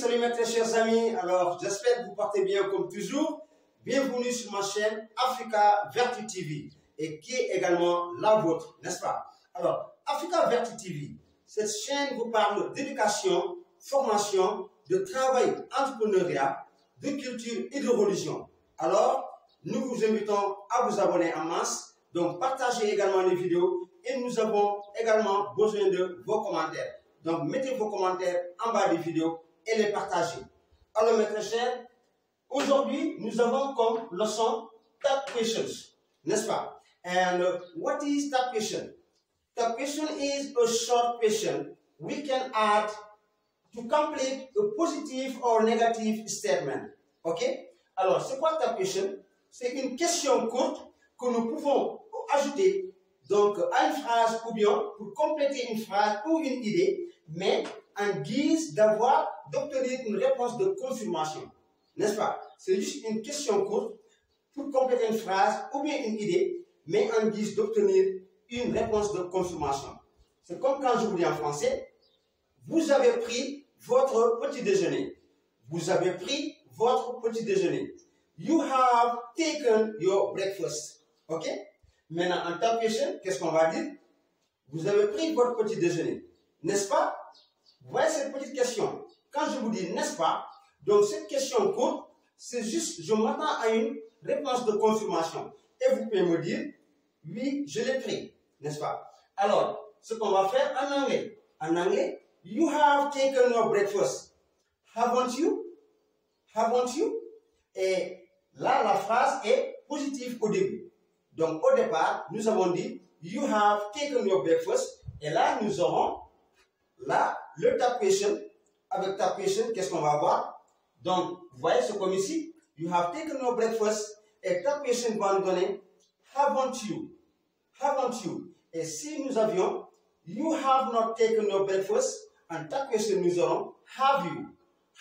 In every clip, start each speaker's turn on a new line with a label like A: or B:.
A: salut mes très chers amis. Alors, j'espère que vous portez bien comme toujours. Bienvenue sur ma chaîne Africa Vertu TV et qui est également la vôtre, n'est-ce pas? Alors, Africa Vertu TV, cette chaîne vous parle d'éducation, formation, de travail entrepreneuriat, de culture et de religion. Alors, nous vous invitons à vous abonner en masse, donc partagez également les vidéos et nous avons également besoin de vos commentaires. Donc, mettez vos commentaires en bas des vidéos et les partagez. Alors, mes très chers, aujourd'hui, nous avons comme leçon Tap Questions, n'est-ce pas? And what is Tap Question? Tap Question is a short question we can add to complete a positive or negative statement. Ok? Alors, c'est quoi Tap Question? C'est une question courte que nous pouvons ajouter donc à une phrase ou bien pour compléter une phrase ou une idée, mais en guise d'obtenir une réponse de confirmation. N'est-ce pas? C'est juste une question courte pour compléter une phrase ou bien une idée, mais en guise d'obtenir une réponse de confirmation. C'est comme quand je vous dis en français, vous avez pris votre petit déjeuner. Vous avez pris votre petit déjeuner. You have taken your breakfast. Ok? Maintenant, en Tap Question, qu'est-ce qu'on va dire? Vous avez pris votre petit déjeuner. N'est-ce pas? Vous voyez cette petite question. Quand je vous dis n'est-ce pas, donc cette question courte, c'est juste, je m'attends à une réponse de confirmation. Et vous pouvez me dire, oui, je l'ai pris. N'est-ce pas? Alors, ce qu'on va faire en anglais. En anglais, you have taken your breakfast. Haven't you? Haven't you? Et là, la phrase est positive au début. Donc, au départ, nous avons dit, you have taken your breakfast. Et là, nous aurons, là, le Tap Question. Avec Tap Question, qu'est-ce qu'on va avoir? Donc, vous voyez, c'est comme ici, you have taken your breakfast. Et Tap Question va nous donner, haven't you? Haven't you? Et si nous avions, you have not taken your breakfast. En Tap Question, nous aurons, have you?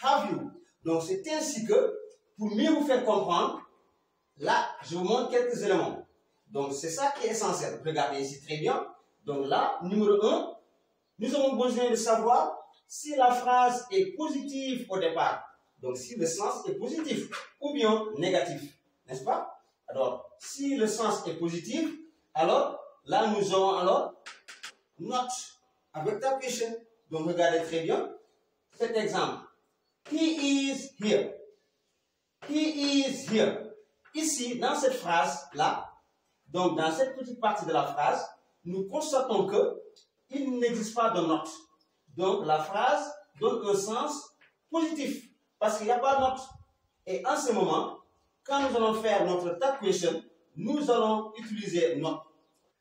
A: Have you? Donc, c'est ainsi que, pour mieux vous faire comprendre, là, je vous montre quelques éléments. Donc, c'est ça qui est essentiel. Regardez ici très bien. Donc là, numéro 1, nous avons besoin de savoir si la phrase est positive au départ. Donc, si le sens est positif ou bien négatif. N'est-ce pas? Alors, si le sens est positif, alors, là, nous aurons alors not avec Tap Question. Donc, regardez très bien cet exemple. He is here. He is here. Ici, dans cette phrase-là, donc dans cette petite partie de la phrase, nous constatons que il n'existe pas de not. Donc, la phrase donne un sens positif parce qu'il n'y a pas de not. Et en ce moment, quand nous allons faire notre Tap Question, nous allons utiliser not.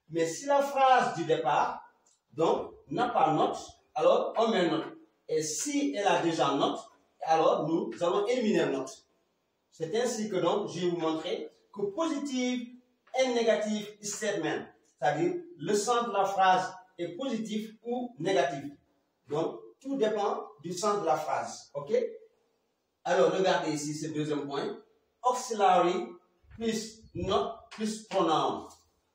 A: Mais si la phrase du départ, donc, n'a pas not, alors on met not. Et si elle a déjà not, alors nous allons éliminer not. C'est ainsi que donc, je vais vous montrer que positive et négative statement, c'est-à-dire le sens de la phrase est positif ou négatif. Donc, tout dépend du sens de la phrase. Ok? Alors, regardez ici ce deuxième point. Auxiliary plus not plus pronoun.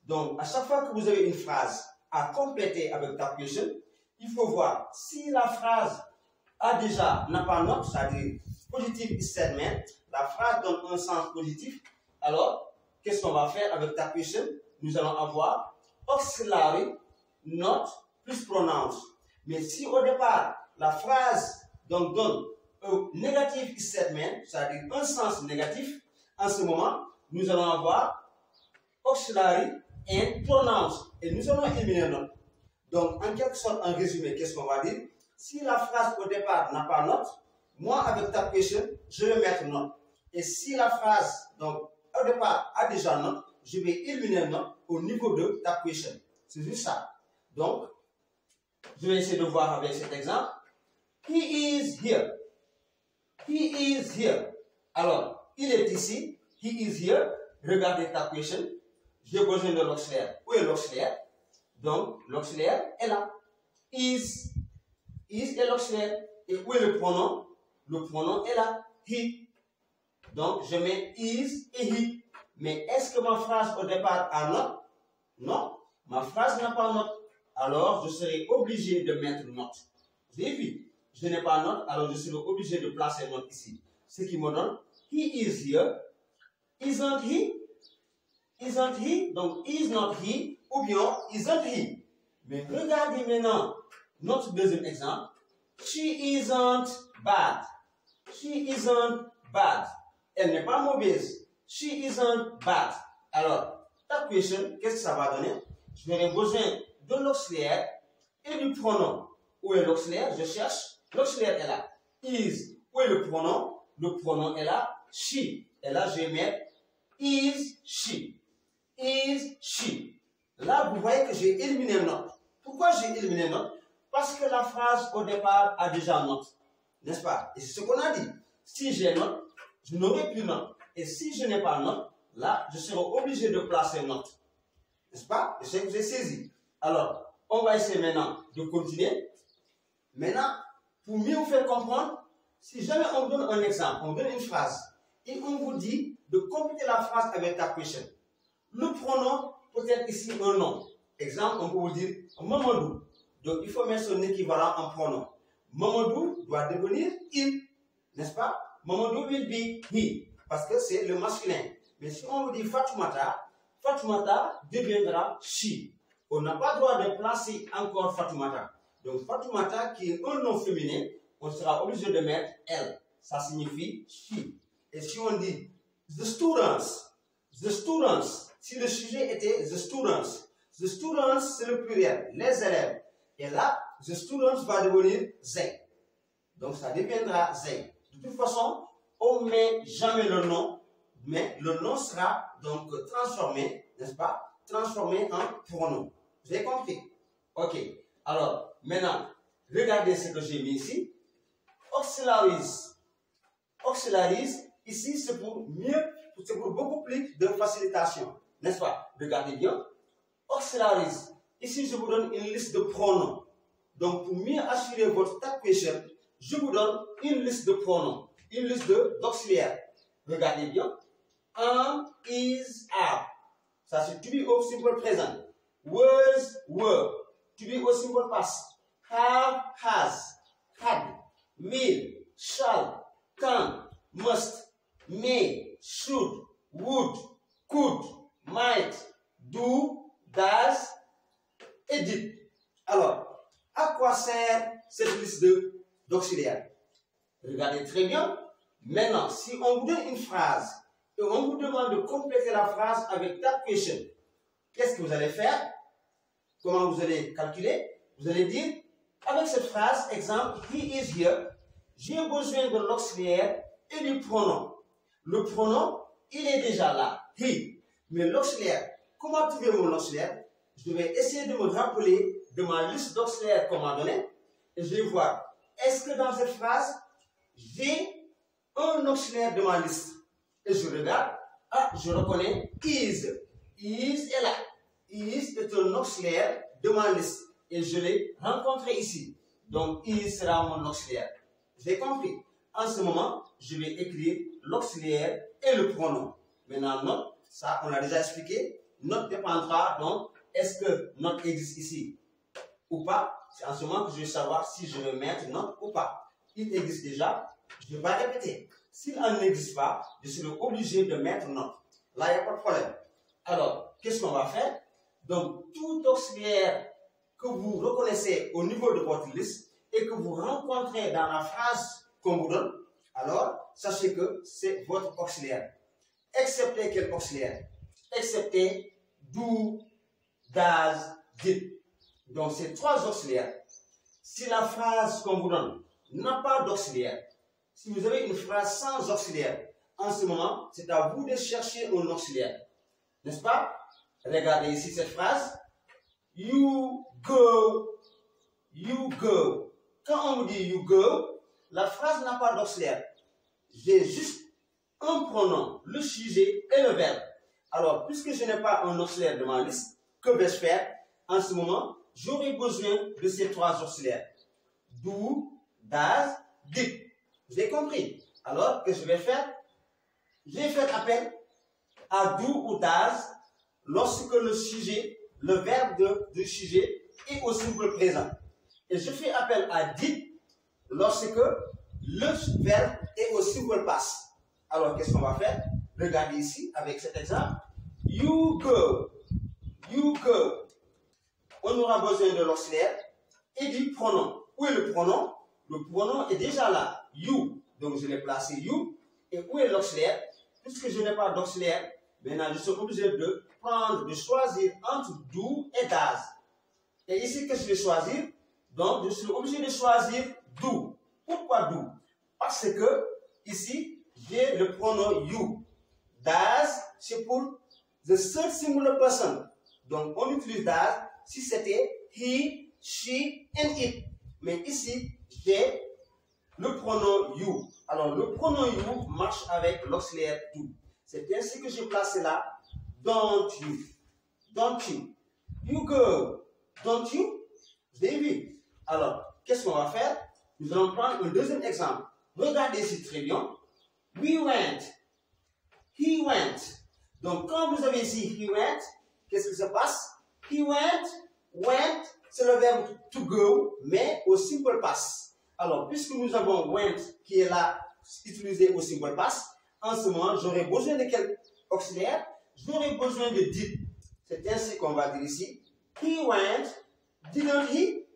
A: Donc, à chaque fois que vous avez une phrase à compléter avec Tap Question, il faut voir si la phrase n'a pas not, c'est-à-dire positive statement, la phrase donne un sens positif, alors, qu'est-ce qu'on va faire avec Tap Question? Nous allons avoir auxiliary, not, plus pronouns. Mais si au départ, la phrase donc, donne un negative statement, c'est-à-dire un sens négatif, en ce moment, nous allons avoir auxiliary and pronouns. Et nous allons éliminer not. Donc, en quelque sorte, en résumé, qu'est-ce qu'on va dire? Si la phrase au départ n'a pas not, moi, avec Tap Question, je vais mettre not. Et si la phrase, donc, au départ, a déjà not, je vais éliminer not au niveau de Tap Question. C'est juste ça. Donc, je vais essayer de voir avec cet exemple. He is here. He is here. Alors, il est ici. He is here. Regardez Tap Question. J'ai besoin de l'auxiliaire. Où est l'auxiliaire? Donc, l'auxiliaire est là. Is est l'auxiliaire. Et où est le pronom? Le pronom est là. He. Donc, je mets is et he. Mais est-ce que ma phrase au départ a not? Non. Ma phrase n'a pas not. Alors, je serai obligé de mettre not. Vous avez vu? je n'ai pas note, alors je serai obligé de placer note ici. Ce qui me donne he is here, isn't he? Isn't he? Donc is not he ou bien isn't he. Mais regardez maintenant notre deuxième exemple. She isn't bad. She isn't bad. Elle n'est pas mauvaise. She isn't bad. Alors, ta question, qu'est-ce que ça va donner? Je n'aurai besoin de l'auxiliaire et du pronom. Où est l'auxiliaire? Je cherche. L'auxiliaire est là. Is. Où est le pronom? Le pronom est là. She. Et là, je vais mettre is she. Is she. Là, vous voyez que j'ai éliminé note. Pourquoi j'ai éliminé note? Parce que la phrase au départ a déjà note. N'est-ce pas? Et c'est ce qu'on a dit. Si j'ai note, je n'aurai plus note. Et si je n'ai pas note, là, je serai obligé de placer note. N'est-ce pas? Je sais que vous avez saisi. Alors, on va essayer maintenant de continuer. Maintenant, pour mieux vous faire comprendre, si jamais on vous donne un exemple, on vous donne une phrase, et on vous dit de compléter la phrase avec ta question. Le pronom peut être ici un nom. Exemple, on peut vous dire Mamadou. Donc, il faut mettre son équivalent en pronom. Mamadou doit devenir il. N'est-ce pas? Mamadou will be he. Parce que c'est le masculin. Mais si on vous dit Fatoumata, Fatoumata deviendra she. On n'a pas le droit de placer encore Fatoumata. Donc, Fatoumata, qui est un nom féminin, on sera obligé de mettre elle. Ça signifie she. Et si on dit the students, si le sujet était the students c'est le pluriel, les élèves. Et là, the students va devenir they. Donc ça deviendra they. De toute façon, on ne met jamais le nom, mais le nom sera donc transformé, n'est-ce pas? Transformé en pronom. Vous avez compris? Ok. Alors, maintenant, regardez ce que j'ai mis ici. Auxiliaries. Auxiliaries, ici, c'est pour beaucoup plus de facilitation. N'est-ce pas? Regardez bien. Auxiliaries. Ici, je vous donne une liste de pronoms. Donc, pour mieux assurer votre tag question, je vous donne une liste de pronoms, une liste d'auxiliaires. Regardez bien. Am, is, are. Ça, c'est to be au simple present. Was, were. To be au simple past. Have, has. Had. Will, shall. Can, must. May, should. Would, could. Might. Do, does. Et did. Alors, à quoi sert cette liste d'auxiliaires? Regardez très bien. Maintenant, si on vous donne une phrase et on vous demande de compléter la phrase avec that question, qu'est-ce que vous allez faire? Comment vous allez calculer? Vous allez dire, avec cette phrase, exemple, he is here, j'ai besoin de l'auxiliaire et du pronom. Le pronom, il est déjà là, he. Mais l'auxiliaire, comment trouver mon auxiliaire? Je vais essayer de me rappeler de ma liste d'auxiliaires qu'on m'a donnée et je vais voir, est-ce que dans cette phrase, j'ai un auxiliaire de ma liste? Et je regarde, je reconnais is. Is est là. Is est un auxiliaire de ma liste et je l'ai rencontré ici. Donc, is sera mon auxiliaire. J'ai compris. En ce moment, je vais écrire l'auxiliaire et le pronom. Maintenant, note, ça, on l'a déjà expliqué. Note dépendra donc, est-ce que note existe ici ou pas? C'est en ce moment que je vais savoir si je vais mettre note ou pas. Il existe déjà, je ne vais pas répéter. S'il n'existe pas, je serai obligé de mettre note. Là, il n'y a pas de problème. Alors, qu'est-ce qu'on va faire? Donc, tout auxiliaire que vous reconnaissez au niveau de votre liste et que vous rencontrez dans la phrase qu'on vous donne, alors, sachez que c'est votre auxiliaire. Excepté quel auxiliaire? Excepté do, does, did. Donc, ces trois auxiliaires. Si la phrase qu'on vous donne n'a pas d'auxiliaire, si vous avez une phrase sans auxiliaire, en ce moment, c'est à vous de chercher un auxiliaire. N'est-ce pas? Regardez ici cette phrase. You go. You go. Quand on vous dit you go, la phrase n'a pas d'auxiliaire. J'ai juste un pronom, le sujet et le verbe. Alors, puisque je n'ai pas un auxiliaire de ma liste, que vais-je faire? En ce moment, j'aurai besoin de ces trois auxiliaires. Do, does, did. Vous avez compris? Alors, que je vais faire? Je vais faire appel à do ou does lorsque le sujet, le verbe du sujet est au simple présent. Et je fais appel à did lorsque le verbe est au simple past. Alors, qu'est-ce qu'on va faire? Regardez ici avec cet exemple. You go. You go. On aura besoin de l'auxiliaire et du pronom. Où est le pronom? Le pronom est déjà là. You. Donc, je l'ai placé you. Et où est l'auxiliaire? Puisque je n'ai pas d'auxiliaire, maintenant, je suis obligé de choisir entre do et does. Et ici, qu'est-ce que je vais choisir? Donc, je suis obligé de choisir do. Pourquoi do? Parce que, ici, j'ai le pronom you. Does, c'est pour the third singular person. Donc, on utilise does si c'était he, she and it. Mais ici, j'ai le pronom you. Alors, le pronom you marche avec l'auxiliaire do. C'est ainsi que j'ai placé là. Don't you. Don't you. You go. Don't you? Vous avez vu? Alors, qu'est-ce qu'on va faire? Nous allons prendre un deuxième exemple. Regardez ici très bien. We went. He went. Donc, quand vous avez ici he went, qu'est-ce qui se passe? He went. Went, c'est le verbe to go, mais au simple past. Alors, puisque nous avons went qui est là, utilisé au simple past, en ce moment, j'aurai besoin de quel auxiliaire? J'aurai besoin de did. C'est ainsi qu'on va dire ici. He went. Didn't he?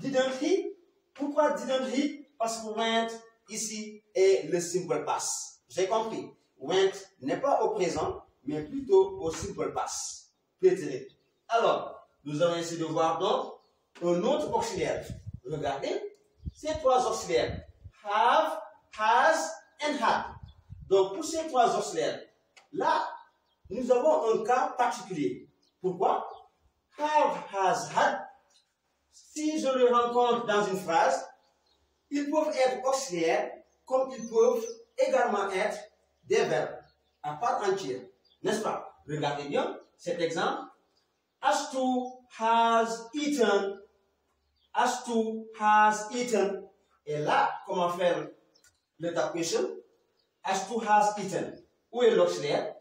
A: Didn't he? Pourquoi didn't he? Parce que went ici est le simple past. J'ai compris. Went n'est pas au présent, mais plutôt au simple past. Prétéré. Alors, nous allons essayer de voir donc un autre auxiliaire. Regardez, ces trois auxiliaires. Have, has and had. Donc, pour ces trois auxiliaires, là, nous avons un cas particulier. Pourquoi? Have, has, had. Si je le rencontre dans une phrase, ils peuvent être auxiliaires comme ils peuvent également être des verbes à part entière. N'est-ce pas? Regardez bien cet exemple. Astu has eaten. Astu has eaten. Et là, comment faire le tap question? Astu has eaten. Où est l'auxiliaire?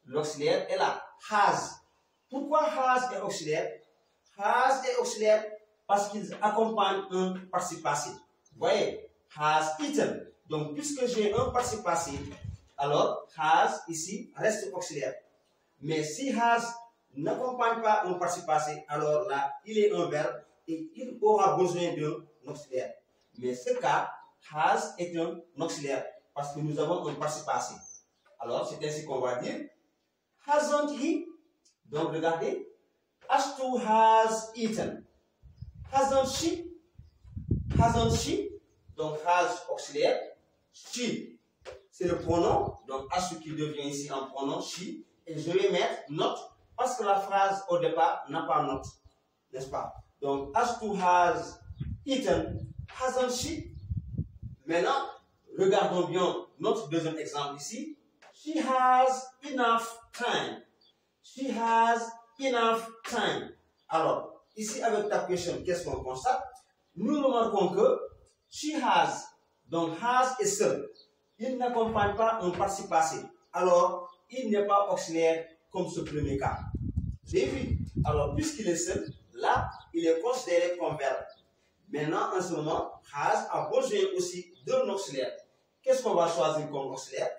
A: L'auxiliaire est là. Has. Pourquoi has est auxiliaire? Has est auxiliaire parce qu'ils accompagnent un participe passé. Vous voyez? Has eaten. Donc, puisque j'ai un participe passé, alors has ici reste auxiliaire. Mais si has n'accompagne pas un participe passé, alors là, il est un verbe et il aura besoin d'un auxiliaire. Mais ce cas, has est un auxiliaire parce que nous avons un participe passé. Alors, c'est ainsi qu'on va dire hasn't he? Donc, regardez. Astu has eaten. Hasn't she? Hasn't she? Donc, has auxiliaire. She, c'est le pronom. Donc, Astu qui devient ici un pronom she. Et je vais mettre note parce que la phrase au départ n'a pas note. N'est-ce pas? Donc, Astu has eaten. Hasn't she? Maintenant, regardons bien notre deuxième exemple ici. She has enough time. She has enough time. Alors, ici avec ta question, qu'est-ce qu'on constate? Nous remarquons que she has, donc has est seul. Il n'accompagne pas un participe passé. Alors, il n'est pas auxiliaire comme ce premier cas. J'ai vu. Alors, puisqu'il est seul, là, il est considéré comme verbe. Maintenant, en ce moment, has a besoin aussi d'un auxiliaire. Qu'est-ce qu'on va choisir comme auxiliaire?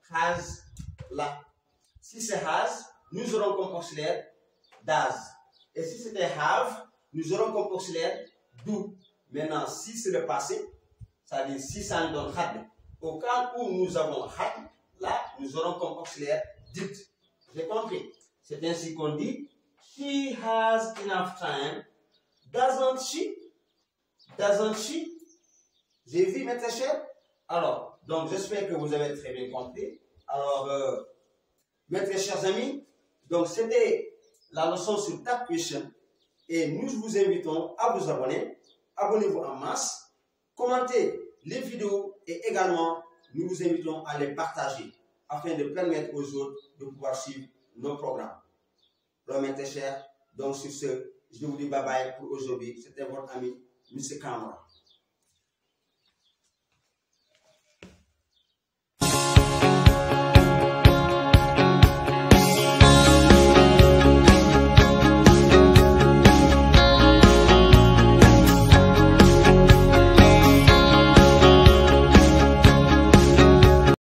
A: Has, là. Si c'est has, nous aurons comme auxiliaire does. Et si c'était have, nous aurons comme auxiliaire do. Maintenant, si c'est le passé, ça veut dire si ça nous donne had. Au cas où nous avons had, là, nous aurons comme auxiliaire did. J'ai compris. C'est ainsi qu'on dit she has enough time. Doesn't she? Doesn't she? J'ai vu, mes très chers? Alors, donc j'espère que vous avez très bien compris. Alors, mes très chers amis, donc c'était la leçon sur Tap Question. Et nous vous invitons à vous abonner. Abonnez-vous en masse. Commentez les vidéos et également nous vous invitons à les partager afin de permettre aux autres de pouvoir suivre nos programmes. Alors, mes très chers, donc sur ce, je vous dis bye bye pour aujourd'hui. C'était votre ami, M. Kamara.